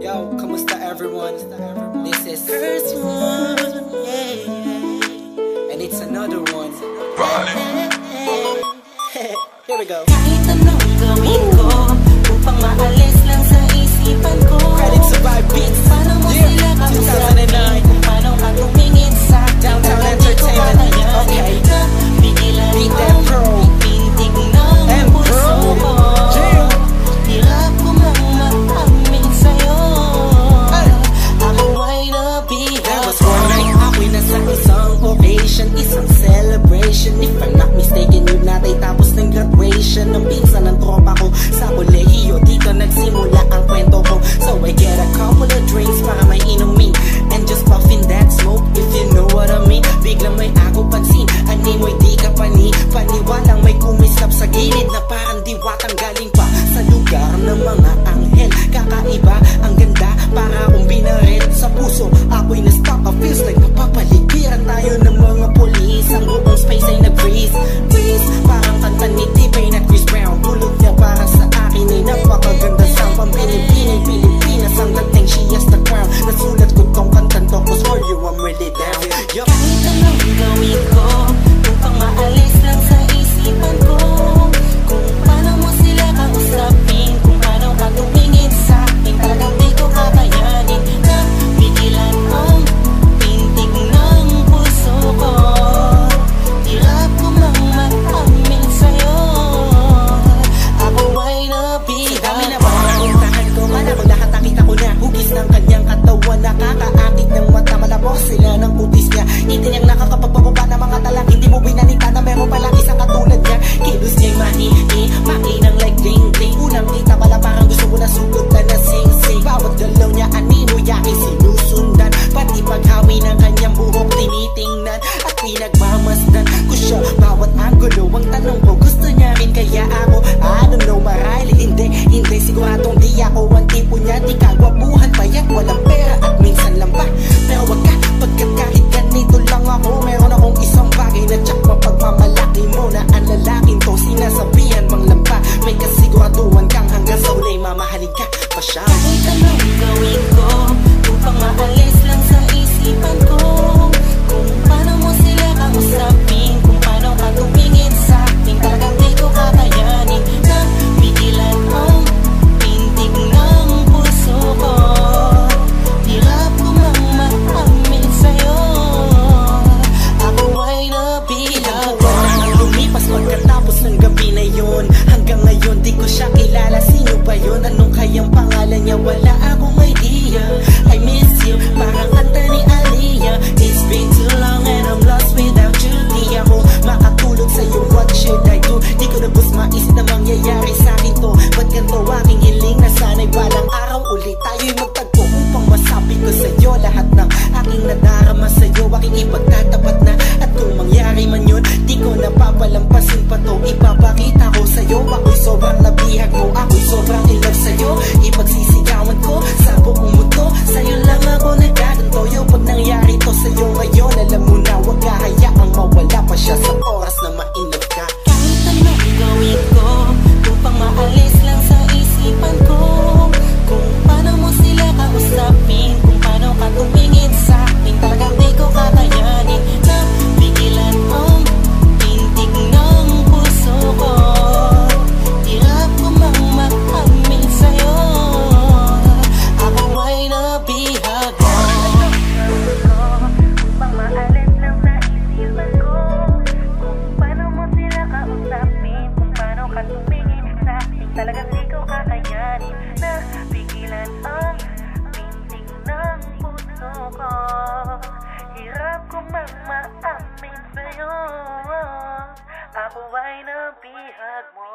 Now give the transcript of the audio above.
Yo, kamusta everyone? This is first one, and it's another one. Here we go. Kahit anong gawin ko upang maalis lang sa isipan ko. Credit to Vibe Beats. Paano mo sila kausapin? Kung paano ka tumingin sa Downtown Entertainment. Okay. Bigilan Beat mo them pro. pintig ng puso ko. Hirap ko mang maamin sa'yo. Ako ay nabihag. There was one night ako'y nasa isang occasion, isang celebration. If I'm not mistaken, yun natay tapos ng graduation ng pinsan ng tropa ko sa kolehiyo. Dito nagsimula ang kwento ko. So I get a couple of drinks para may inumin and just puffin that smoke, if you know what I mean. Biglang may ako pansin, animoy di ka paniwalang may kumislap sa gilid na parang diwatang galing pa sa lugar ng mga anghel. Kakaiba, ang ganda, para akong binaret sa puso. Ako'y na-stuck, feels like napapaligiran tayo ng mga polis. Ang buong space ay nag-freeze, parang kanta ni T-Pain at Chris Brown. Tulog niya para sa akin ay napakaganda. Sampang Pilipinas ang dating, she has the crown. Nasulat ko tong kantan to, cause for you I'm really down. Yup. Kahit anong gawin ko upang maalis lang sa isipan ko. Kung paano mo sila kausapin, kung paano ka tumingin sa akin, talagang di ko kakayanin na bigilan ang pintig ng puso ko. Hirap ko mang maamin sa'yo, ako ay nabihag. Sa dami na makakuntahan ko, man ako lahat nakita ko na. Hugis ng kanyang katawan, nakakaakit ng mata. Malabok sila ng kutis niya, hindi niyang nakakapagpababa ng mga talang. Hindi mo binanita na meron palang isang katulad niya. Kilos niya'y mainang like ding-ding. Unang kita pala parang gusto mo na sugutan na sing-sing. Bawat galaw niya anino yaking sinusundan, pati paghawi ng kanyang buhok tinitingnan at pinagmamasdan ko siya bawat angulo. Ang tanong ko, gusto niya rin kaya ako? I don't know, marahil hindi siguradong di ako ang tipo niya. Di kagwapuhan, payat, walang pera at minsan lang pa. Pero wag ka, pagkat kahit ganito lang ako, meron akong isang bagay na tsak mapagmamalaki mo na ang lalaking to sinasabihan mang lampa. May kasiguraduhan kang hanggang sa ulay mamahalin ka pa siya. Kahit anong gawin ko upang maalis lang sa isipan ko. Kung paano mo sila kausapin, kung paano ka tumingin sa akin, talagang di ko kakayanin na bigilan ang pintig ng puso ko. Hirap ko mang maamin sa'yo, ako ay nabihag. Lumipas pagkatapos ng gabi na yun, hanggang ngayon di ko siya kilala. Sino ba yun? Anong kayang pangalan niya? Wala akong idea. I miss you, parang kanta ni Aliyah. It's been too long and I'm lost without you. Di ako makatulog sa'yo, what should I do? Di ko na bus maisip na mangyayari sa'kin to. Ba't ganito aking hiling na sana'y balang araw ulit tayo'y magtagpo upang masabi ko sa'yo lahat ng aking nadarama sa'yo. Aking ipagtatapat na, at kung mangyari man yun, di ko napapalampasin pa to. Ipapakita ko sa'yo, ako'y sobrang nabihag mo, ako'y sobrang in love sa'yo. Ipagsisigawan ko sa buong mundo, sa'yo lang ako nagkaganto. Yo, pag nangyari to sa'yo ngayon, alam mo na wag kahayaang mawala pa siya sa oras na ma-in-love ka. Kahit anong gawin ko upang maalis lang sa isipan ko. Kung paano mo sila kausapin, kung paano ka tumingin sa akin, talagang di ko kakayanin na bigilan ang pintig ng puso ko. Hirap ko mang maamin sa'yo, ako ay nabihag. Upang maalis lang sa isipan ko. Kung paano mo sila kausapin, kung paano ka tumingin sa akin, talagang di ko kakayanin na pigilan ang pintig ng puso ko. Hirap ko mang maamin sa'yo, ako ay nabihag mo.